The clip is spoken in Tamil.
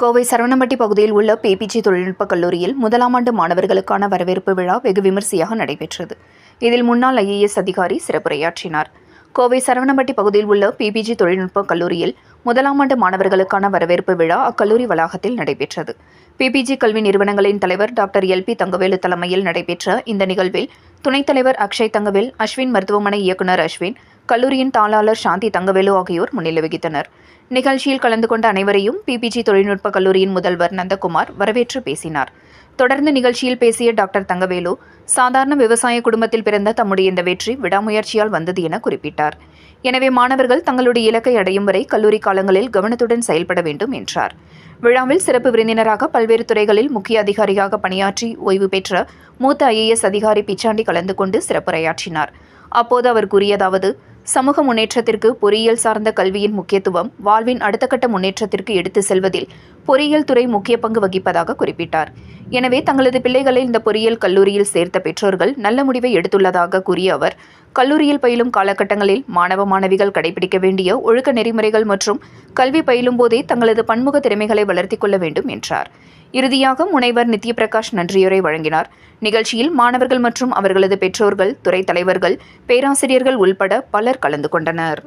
கோவை சரவணம்பட்டி பகுதியில் உள்ள பிபிஜி தொழில்நுட்பக் கல்லூரியில் முதலாம் ஆண்டு மாணவர்களுக்கான வரவேற்பு விழா வெகு விமரிசையாக நடைபெற்றது. இதில் முன்னாள் IAS அதிகாரி சிறப்புரையாற்றினார். கோவை சரவணம்பட்டி பகுதியில் உள்ள பிபிஜி தொழில்நுட்பக் கல்லூரியில் முதலாம் ஆண்டு மாணவர்களுக்கான வரவேற்பு விழா அக்கல்லூரி வளாகத்தில் நடைபெற்றது. பிபிஜி கல்வி நிறுவனங்களின் தலைவர் டாக்டர் LP தங்கவேலு தலைமையில் நடைபெற்ற இந்த நிகழ்வில் துணைத் தலைவர் அக்ஷய் தங்கவேல், அஸ்வின் மருத்துவமனை இயக்குநர் அஸ்வின், கல்லூரியின் தாளாளர் சாந்தி தங்கவேலு ஆகியோர் முன்னிலை வகித்தனர். நிகழ்ச்சியில் கலந்து கொண்ட அனைவரையும் பிபிஜி தொழில்நுட்ப கல்லூரியின் முதல்வர் நந்தகுமார் வரவேற்று பேசினார். தொடர்ந்து நிகழ்ச்சியில் பேசிய டாக்டர் தங்கவேலு, சாதாரண விவசாய குடும்பத்தில் பிறந்த தம்முடைய இந்த வெற்றி விடாமுயற்சியால் வந்தது என குறிப்பிட்டார். எனவே மாணவர்கள் தங்களுடைய இலக்கை அடையும் வரை கல்லூரி காலங்களில் கவனத்துடன் செயல்பட வேண்டும் என்றார். விழாவில் சிறப்பு விருந்தினராக பல்வேறு துறைகளில் முக்கிய அதிகாரியாக பணியாற்றி ஓய்வு பெற்ற மூத்த IAS அதிகாரி பிச்சாண்டி கலந்து கொண்டு சிறப்புரையாற்றினார். அப்போது அவர் கூறியதாவது: சமூக முன்னேற்றத்திற்கு பொறியியல் சார்ந்த கல்வியின் முக்கியத்துவம் வாழ்வின் அடுத்த கட்ட முன்னேற்றத்திற்கு எடுத்து செல்வதில் பொறியியல் துறை முக்கிய பங்கு வகிப்பதாக குறிப்பிட்டார். எனவே தங்களது பிள்ளைகளை இந்த பொறியியல் கல்லூரியில் சேர்த்த பெற்றோர்கள் நல்ல முடிவை எடுத்துள்ளதாக கூறிய அவர், கல்லூரியில் பயிலும் காலகட்டங்களில் மாணவ மாணவிகள் கடைபிடிக்க வேண்டிய ஒழுக்க நெறிமுறைகள் மற்றும் கல்வி பயிலும் போதே தங்களது பன்முக திறமைகளை வளர்த்திக் கொள்ள வேண்டும் என்றார். இறுதியாக முனைவர் நித்யபிரகாஷ் நன்றியுரை வழங்கினார். நிகழ்ச்சியில் மாணவர்கள் மற்றும் அவர்களது பெற்றோர்கள், துறை தலைவர்கள், பேராசிரியர்கள் உள்பட பலர் கலந்து கொண்டனர்.